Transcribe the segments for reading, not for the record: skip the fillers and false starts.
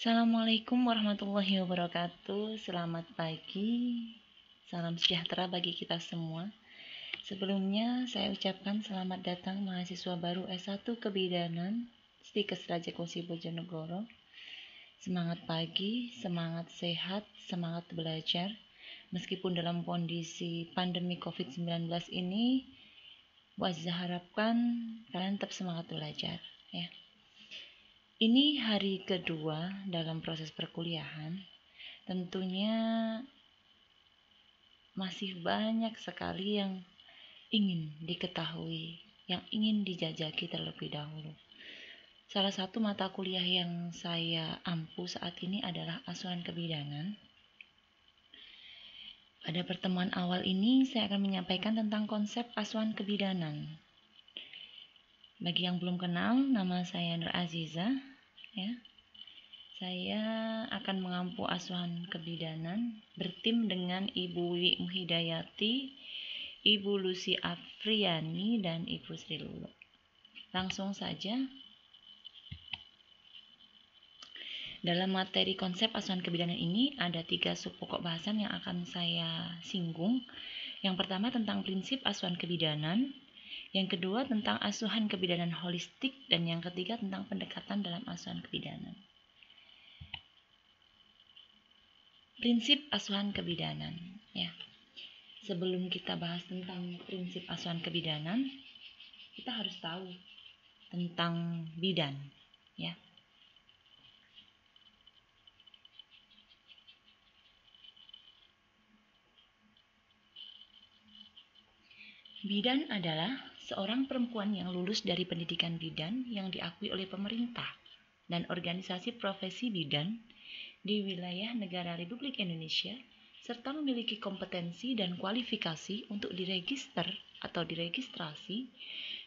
Assalamualaikum warahmatullahi wabarakatuh. Selamat pagi. Salam sejahtera bagi kita semua. Sebelumnya saya ucapkan selamat datang mahasiswa baru S1 Kebidanan Stikes Raja Kosi Bojonegoro. Semangat pagi, semangat sehat, semangat belajar. Meskipun dalam kondisi pandemi COVID-19 ini, Wazza harapkan kalian tetap semangat belajar ya. Ini hari kedua dalam proses perkuliahan. Tentunya masih banyak sekali yang ingin diketahui, yang ingin dijajaki terlebih dahulu. Salah satu mata kuliah yang saya ampu saat ini adalah asuhan kebidanan. Pada pertemuan awal ini saya akan menyampaikan tentang konsep asuhan kebidanan. Bagi yang belum kenal, nama saya Nur Aziza ya. Saya akan mengampu asuhan kebidanan bertim dengan Ibu Wi Muhidayati, Ibu Lucy Afriani, dan Ibu Sri Lulu. Langsung saja. Dalam materi konsep asuhan kebidanan ini ada 3 sub pokok bahasan yang akan saya singgung. Yang pertama tentang prinsip asuhan kebidanan, yang kedua tentang asuhan kebidanan holistik, dan yang ketiga tentang pendekatan dalam asuhan kebidanan. Prinsip asuhan kebidanan ya. Sebelum kita bahas tentang prinsip asuhan kebidanan, kita harus tahu tentang bidan ya. Bidan adalah seorang perempuan yang lulus dari pendidikan bidan yang diakui oleh pemerintah dan organisasi profesi bidan di wilayah negara Republik Indonesia serta memiliki kompetensi dan kualifikasi untuk diregister atau diregistrasi,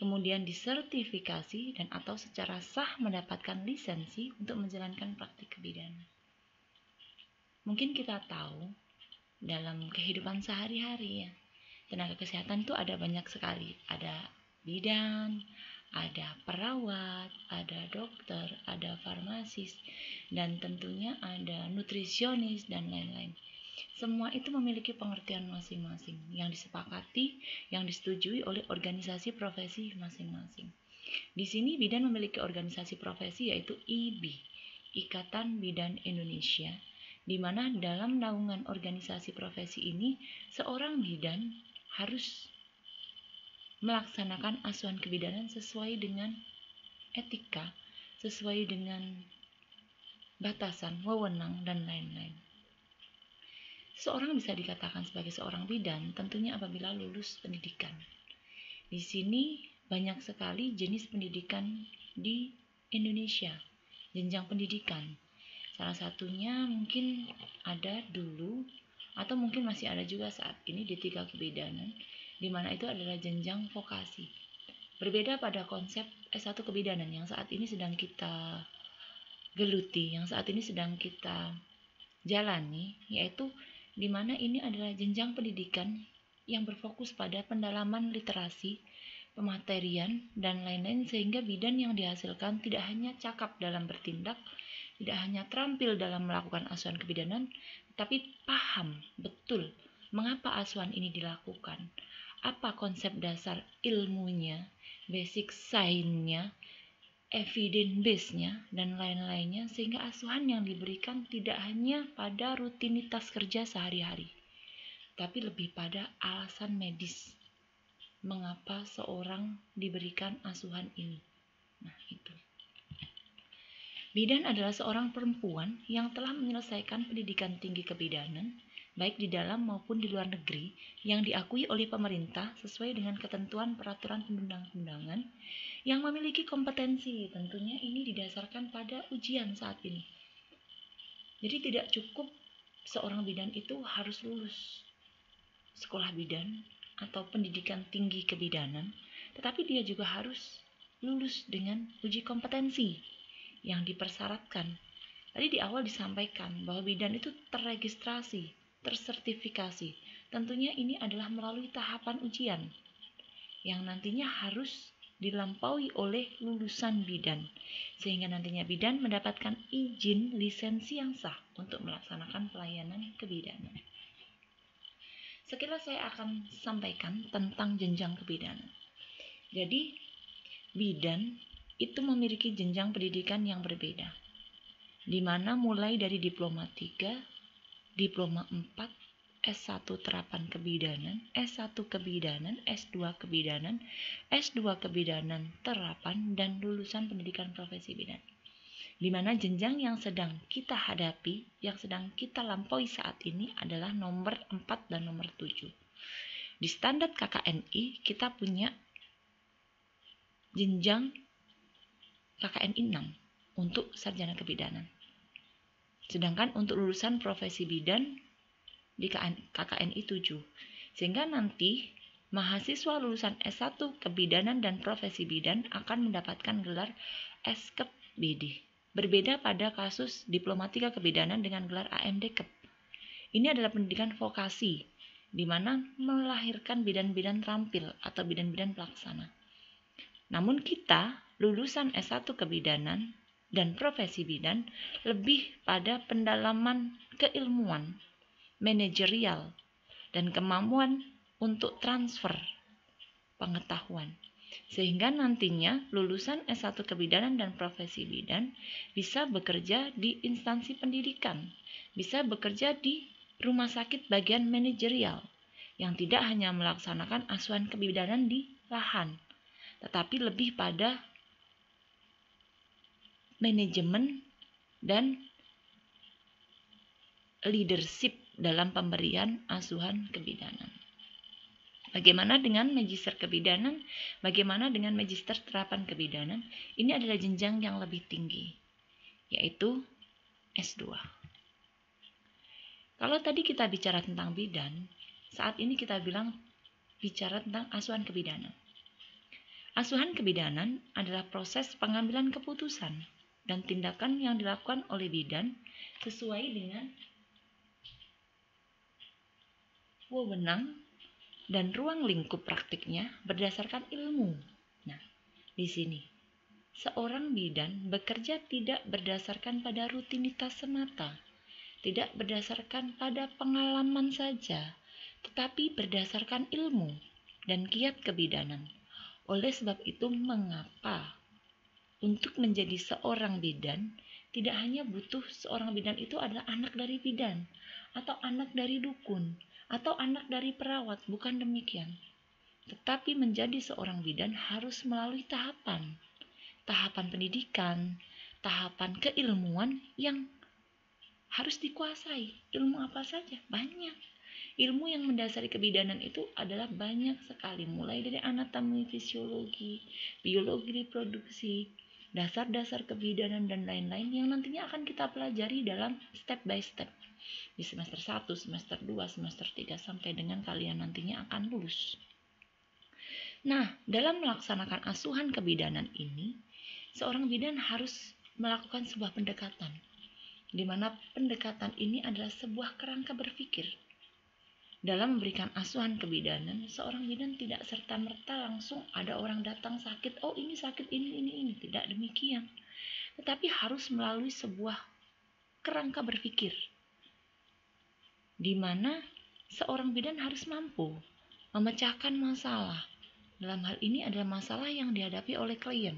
kemudian disertifikasi dan atau secara sah mendapatkan lisensi untuk menjalankan praktik kebidanan. Mungkin kita tahu dalam kehidupan sehari-hari ya, tenaga kesehatan itu ada banyak sekali. Ada bidan, ada perawat, ada dokter, ada farmasis, dan tentunya ada nutrisionis dan lain-lain. Semua itu memiliki pengertian masing-masing yang disepakati, yang disetujui oleh organisasi profesi masing-masing. Di sini bidan memiliki organisasi profesi yaitu IBI, Ikatan Bidan Indonesia, di mana dalam naungan organisasi profesi ini seorang bidan harus melaksanakan asuhan kebidanan sesuai dengan etika, sesuai dengan batasan, wewenang, dan lain-lain. Seorang bisa dikatakan sebagai seorang bidan tentunya apabila lulus pendidikan. Di sini banyak sekali jenis pendidikan di Indonesia, jenjang pendidikan. Salah satunya mungkin ada dulu atau mungkin masih ada juga saat ini di 3 kebidanan, di mana itu adalah jenjang vokasi. Berbeda pada konsep S1 kebidanan yang saat ini sedang kita geluti, yang saat ini sedang kita jalani, yaitu di mana ini adalah jenjang pendidikan yang berfokus pada pendalaman literasi, pematerian, dan lain-lain sehingga bidan yang dihasilkan tidak hanya cakap dalam bertindak, tidak hanya terampil dalam melakukan asuhan kebidanan, tapi paham betul mengapa asuhan ini dilakukan, apa konsep dasar ilmunya, basic science-nya, evidence base-nya, dan lain-lainnya, sehingga asuhan yang diberikan tidak hanya pada rutinitas kerja sehari-hari, tapi lebih pada alasan medis mengapa seorang diberikan asuhan ini. Nah, itu. Bidan adalah seorang perempuan yang telah menyelesaikan pendidikan tinggi kebidanan, baik di dalam maupun di luar negeri, yang diakui oleh pemerintah sesuai dengan ketentuan peraturan undang-undangan, yang memiliki kompetensi. Tentunya ini didasarkan pada ujian saat ini. Jadi tidak cukup seorang bidan itu harus lulus sekolah bidan atau pendidikan tinggi kebidanan, tetapi dia juga harus lulus dengan uji kompetensi yang dipersyaratkan. Tadi di awal disampaikan bahwa bidan itu terregistrasi, tersertifikasi. Tentunya ini adalah melalui tahapan ujian yang nantinya harus dilampaui oleh lulusan bidan, sehingga nantinya bidan mendapatkan izin lisensi yang sah untuk melaksanakan pelayanan kebidanan. Sekilas saya akan sampaikan tentang jenjang kebidanan. Jadi, bidan itu memiliki jenjang pendidikan yang berbeda, di mana mulai dari diploma 3, diploma 4, S1 terapan kebidanan, S1 kebidanan, S2 kebidanan, S2 kebidanan terapan, dan lulusan pendidikan profesi bidan. Di mana jenjang yang sedang kita hadapi, yang sedang kita lampaui saat ini adalah nomor 4 dan nomor 7. Di standar KKNI kita punya jenjang KKNI 6 untuk sarjana kebidanan. Sedangkan untuk lulusan profesi bidan di KKNI 7. Sehingga nanti mahasiswa lulusan S1 kebidanan dan profesi bidan akan mendapatkan gelar S-Kep BD. Berbeda pada kasus diploma 3 kebidanan dengan gelar AMD-Kep. Ini adalah pendidikan vokasi, di mana melahirkan bidan-bidan terampil atau bidan-bidan pelaksana. Namun kita lulusan S1 kebidanan dan profesi bidan lebih pada pendalaman keilmuan, manajerial, dan kemampuan untuk transfer pengetahuan. Sehingga nantinya lulusan S1 kebidanan dan profesi bidan bisa bekerja di instansi pendidikan, bisa bekerja di rumah sakit bagian manajerial, yang tidak hanya melaksanakan asuhan kebidanan di lahan, tetapi lebih pada manajemen dan leadership dalam pemberian asuhan kebidanan. Bagaimana dengan magister kebidanan? Bagaimana dengan magister terapan kebidanan? Ini adalah jenjang yang lebih tinggi, yaitu S2. Kalau tadi kita bicara tentang bidan, saat ini kita bicara tentang asuhan kebidanan. Asuhan kebidanan adalah proses pengambilan keputusan dan tindakan yang dilakukan oleh bidan sesuai dengan wewenang dan ruang lingkup praktiknya berdasarkan ilmu. Nah, di sini seorang bidan bekerja tidak berdasarkan pada rutinitas semata, tidak berdasarkan pada pengalaman saja, tetapi berdasarkan ilmu dan kiat kebidanan. Oleh sebab itu, mengapa untuk menjadi seorang bidan tidak hanya butuh seorang bidan itu adalah anak dari bidan atau anak dari dukun atau anak dari perawat, bukan demikian. Tetapi menjadi seorang bidan harus melalui tahapan pendidikan, tahapan keilmuan yang harus dikuasai. Ilmu apa saja? Banyak. Ilmu yang mendasari kebidanan itu adalah banyak sekali, mulai dari anatomi, fisiologi, biologi reproduksi, dasar-dasar kebidanan, dan lain-lain yang nantinya akan kita pelajari dalam step by step di semester 1, semester 2, semester 3 sampai dengan kalian nantinya akan lulus. Nah, dalam melaksanakan asuhan kebidanan ini, seorang bidan harus melakukan sebuah pendekatan, di mana pendekatan ini adalah sebuah kerangka berpikir. Dalam memberikan asuhan kebidanan, seorang bidan tidak serta-merta langsung ada orang datang sakit, oh ini sakit ini, tidak demikian. Tetapi harus melalui sebuah kerangka berpikir, di mana seorang bidan harus mampu memecahkan masalah. Dalam hal ini adalah masalah yang dihadapi oleh klien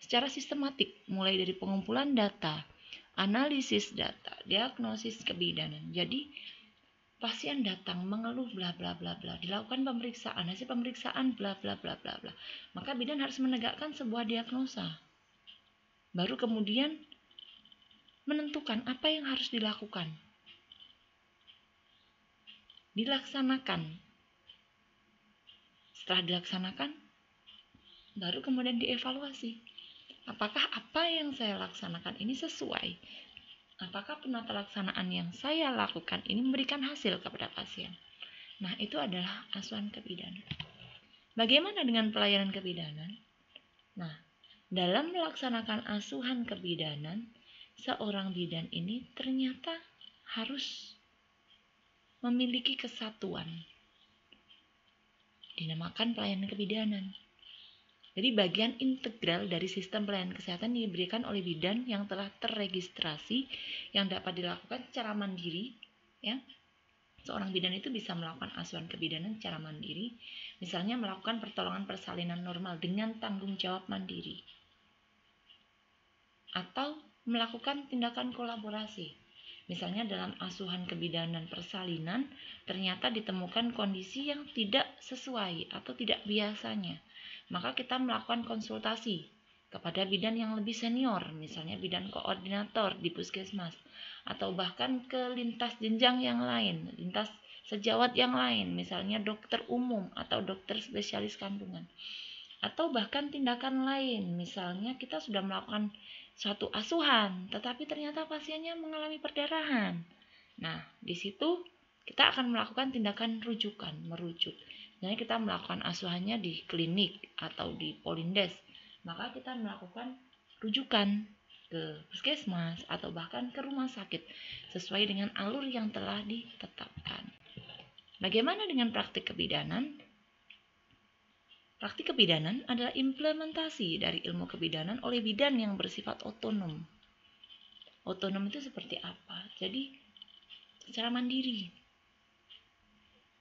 secara sistematik, mulai dari pengumpulan data, analisis data, diagnosis kebidanan. Jadi pasien datang mengeluh bla bla bla bla, dilakukan pemeriksaan, hasil pemeriksaan bla bla bla bla bla. Maka bidan harus menegakkan sebuah diagnosa. Baru kemudian menentukan apa yang harus dilakukan. Dilaksanakan. Setelah dilaksanakan, baru kemudian dievaluasi. Apakah apa yang saya laksanakan ini sesuai? Apakah penata laksanaan yang saya lakukan ini memberikan hasil kepada pasien? Nah, itu adalah asuhan kebidanan. Bagaimana dengan pelayanan kebidanan? Nah, dalam melaksanakan asuhan kebidanan, seorang bidan ini ternyata harus memiliki kesatuan. Dinamakan pelayanan kebidanan. Jadi bagian integral dari sistem pelayanan kesehatan diberikan oleh bidan yang telah terregistrasi, yang dapat dilakukan secara mandiri, ya. Seorang bidan itu bisa melakukan asuhan kebidanan secara mandiri, misalnya melakukan pertolongan persalinan normal dengan tanggung jawab mandiri, atau melakukan tindakan kolaborasi. Misalnya dalam asuhan kebidanan persalinan ternyata ditemukan kondisi yang tidak sesuai atau tidak biasanya, maka kita melakukan konsultasi kepada bidan yang lebih senior, misalnya bidan koordinator di puskesmas, atau bahkan ke lintas jenjang yang lain, lintas sejawat yang lain, misalnya dokter umum atau dokter spesialis kandungan. Atau bahkan tindakan lain, misalnya kita sudah melakukan suatu asuhan, tetapi ternyata pasiennya mengalami perdarahan. Nah, di situ kita akan melakukan tindakan rujukan, merujuk. Jadi kita melakukan asuhannya di klinik atau di polindes, maka kita melakukan rujukan ke puskesmas atau bahkan ke rumah sakit sesuai dengan alur yang telah ditetapkan. Bagaimana dengan praktik kebidanan? Praktik kebidanan adalah implementasi dari ilmu kebidanan oleh bidan yang bersifat otonom. Otonom itu seperti apa? Jadi secara mandiri.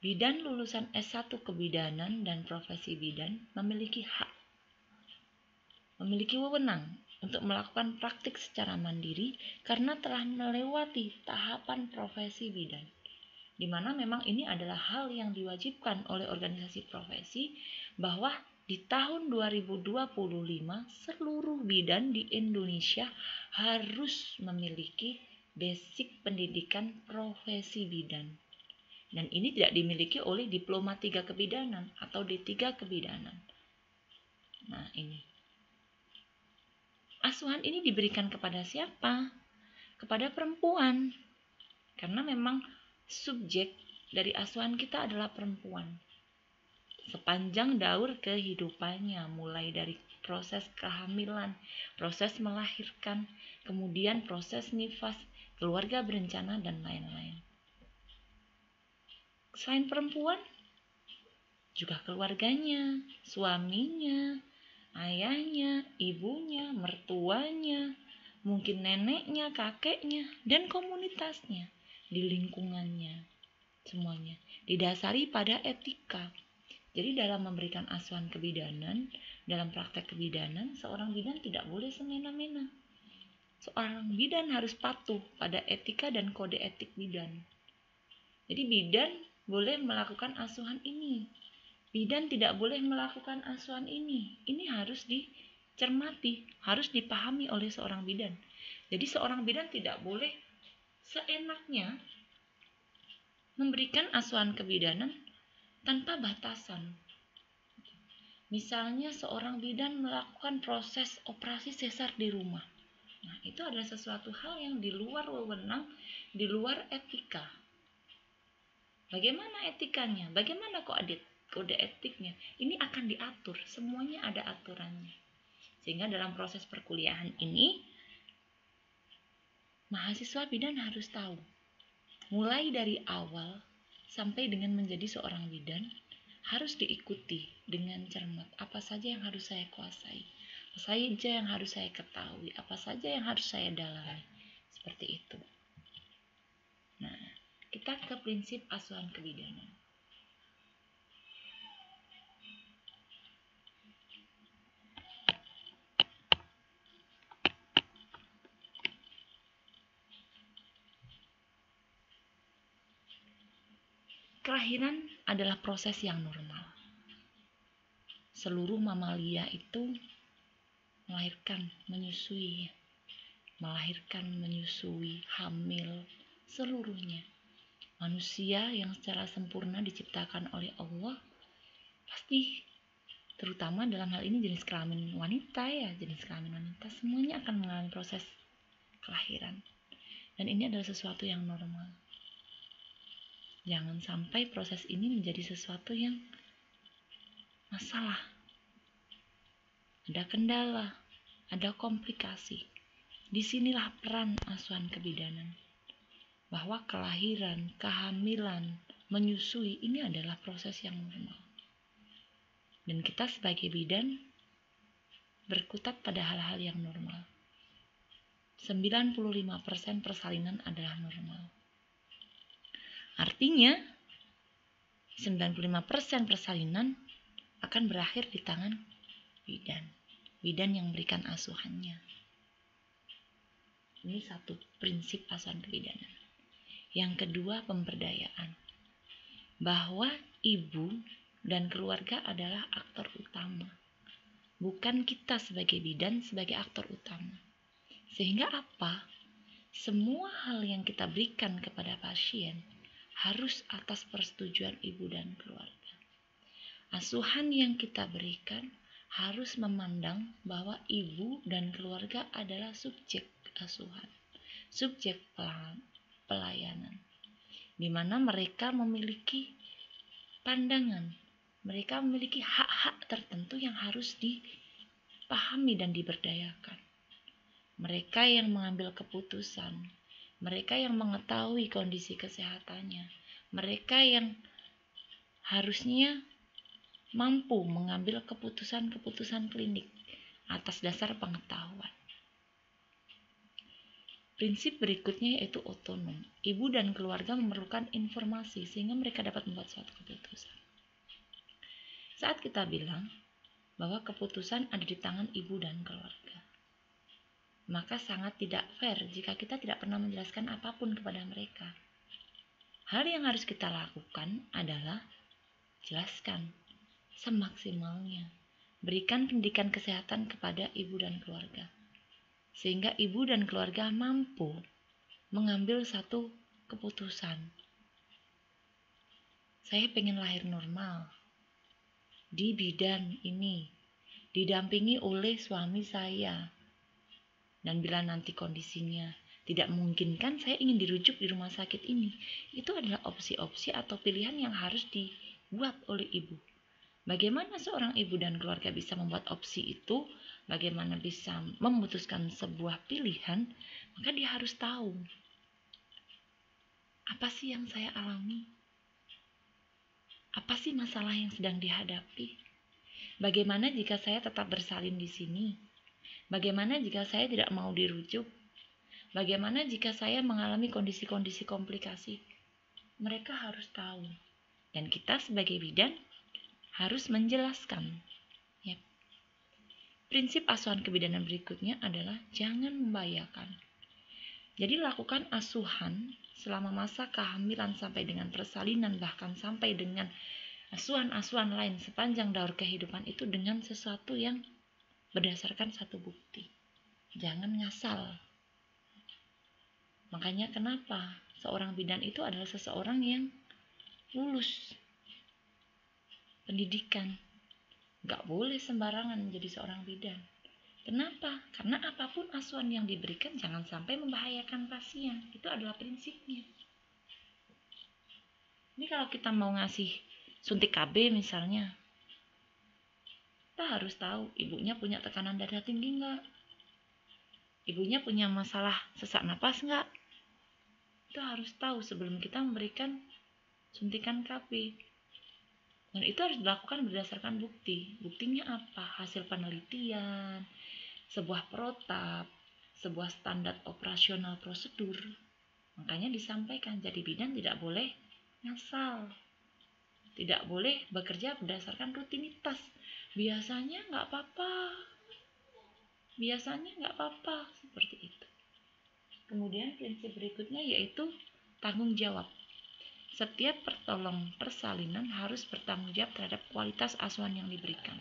Bidan lulusan S1 kebidanan dan profesi bidan memiliki hak, memiliki wewenang untuk melakukan praktik secara mandiri karena telah melewati tahapan profesi bidan, di mana memang ini adalah hal yang diwajibkan oleh organisasi profesi, bahwa di tahun 2025 seluruh bidan di Indonesia harus memiliki basic pendidikan profesi bidan. Dan ini tidak dimiliki oleh diploma 3 kebidanan atau D3 kebidanan. Nah, ini. Asuhan ini diberikan kepada siapa? Kepada perempuan. Karena memang subjek dari asuhan kita adalah perempuan. Sepanjang daur kehidupannya, mulai dari proses kehamilan, proses melahirkan, kemudian proses nifas, keluarga berencana, dan lain-lain. Selain perempuan, juga keluarganya, suaminya, ayahnya, ibunya, mertuanya, mungkin neneknya, kakeknya, dan komunitasnya di lingkungannya. Semuanya didasari pada etika. Jadi dalam memberikan asuhan kebidanan, dalam praktek kebidanan, seorang bidan tidak boleh semena-mena. Seorang bidan harus patuh pada etika dan kode etik bidan. Jadi bidan boleh melakukan asuhan ini, bidan tidak boleh melakukan asuhan ini. Ini harus dicermati, harus dipahami oleh seorang bidan. Jadi seorang bidan tidak boleh seenaknya memberikan asuhan kebidanan tanpa batasan. Misalnya seorang bidan melakukan proses operasi sesar di rumah. Nah, itu adalah sesuatu hal yang di luar wewenang, di luar etika. Bagaimana etikanya? Bagaimana kode etiknya? Ini akan diatur, semuanya ada aturannya. Sehingga dalam proses perkuliahan ini, mahasiswa bidan harus tahu, mulai dari awal sampai dengan menjadi seorang bidan, harus diikuti dengan cermat. Apa saja yang harus saya kuasai, apa saja yang harus saya ketahui, apa saja yang harus saya dalami. Seperti itu. Nah, kita ke prinsip asuhan kebidanan. Kelahiran adalah proses yang normal. Seluruh mamalia itu melahirkan, menyusui, hamil, seluruhnya. Manusia yang secara sempurna diciptakan oleh Allah, pasti terutama dalam hal ini jenis kelamin wanita, semuanya akan mengalami proses kelahiran. Dan ini adalah sesuatu yang normal. Jangan sampai proses ini menjadi sesuatu yang masalah, ada kendala, ada komplikasi. Disinilah peran asuhan kebidanan, bahwa kelahiran, kehamilan, menyusui ini adalah proses yang normal. Dan kita sebagai bidan berkutat pada hal-hal yang normal. 95% persalinan adalah normal. Artinya 95% persalinan akan berakhir di tangan bidan. Bidan yang memberikan asuhannya. Ini satu prinsip asuhan kebidanan. Yang kedua, pemberdayaan. Bahwa ibu dan keluarga adalah aktor utama. Bukan kita sebagai bidan sebagai aktor utama. Sehingga apa? Semua hal yang kita berikan kepada pasien harus atas persetujuan ibu dan keluarga. Asuhan yang kita berikan harus memandang bahwa ibu dan keluarga adalah subjek asuhan, subjek pelayanan, di mana mereka memiliki pandangan, mereka memiliki hak-hak tertentu yang harus dipahami dan diberdayakan. Mereka yang mengambil keputusan, mereka yang mengetahui kondisi kesehatannya, mereka yang harusnya mampu mengambil keputusan-keputusan klinik atas dasar pengetahuan. Prinsip berikutnya yaitu otonom. Ibu dan keluarga memerlukan informasi sehingga mereka dapat membuat suatu keputusan. Saat kita bilang bahwa keputusan ada di tangan ibu dan keluarga, maka sangat tidak fair jika kita tidak pernah menjelaskan apapun kepada mereka. Hal yang harus kita lakukan adalah jelaskan semaksimalnya. Berikan pendidikan kesehatan kepada ibu dan keluarga. Sehingga ibu dan keluarga mampu mengambil satu keputusan. Saya pengen lahir normal. Di bidan ini. Didampingi oleh suami saya. Dan bila nanti kondisinya tidak memungkinkan, saya ingin dirujuk di rumah sakit ini. Itu adalah opsi-opsi atau pilihan yang harus dibuat oleh ibu. Bagaimana seorang ibu dan keluarga bisa membuat opsi itu, bagaimana bisa memutuskan sebuah pilihan, maka dia harus tahu apa sih yang saya alami, apa sih masalah yang sedang dihadapi, bagaimana jika saya tetap bersalin di sini, bagaimana jika saya tidak mau dirujuk, bagaimana jika saya mengalami kondisi-kondisi komplikasi. Mereka harus tahu, dan kita sebagai bidan harus menjelaskan. Ya. Prinsip asuhan kebidanan berikutnya adalah jangan membahayakan. Jadi lakukan asuhan selama masa kehamilan sampai dengan persalinan, bahkan sampai dengan asuhan-asuhan lain sepanjang daur kehidupan itu dengan sesuatu yang berdasarkan satu bukti. Jangan ngasal. Makanya kenapa seorang bidan itu adalah seseorang yang lulus pendidikan. Gak boleh sembarangan menjadi seorang bidan. Kenapa? Karena apapun asuhan yang diberikan jangan sampai membahayakan pasien. Itu adalah prinsipnya. Ini kalau kita mau ngasih suntik KB misalnya, kita harus tahu ibunya punya tekanan darah tinggi nggak? Ibunya punya masalah sesak napas nggak? Kita harus tahu sebelum kita memberikan suntikan KB. Dan itu harus dilakukan berdasarkan bukti. Buktinya apa? Hasil penelitian, sebuah protap, sebuah standar operasional prosedur. Makanya disampaikan, jadi bidan tidak boleh ngasal. Tidak boleh bekerja berdasarkan rutinitas. Biasanya nggak apa-apa. Biasanya nggak apa-apa. Seperti itu. Kemudian prinsip berikutnya yaitu tanggung jawab. Setiap pertolong persalinan harus bertanggung jawab terhadap kualitas asuhan yang diberikan.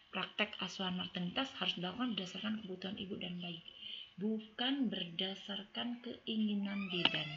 Praktek asuhan maternitas harus dilakukan berdasarkan kebutuhan ibu dan bayi, bukan berdasarkan keinginan bidan.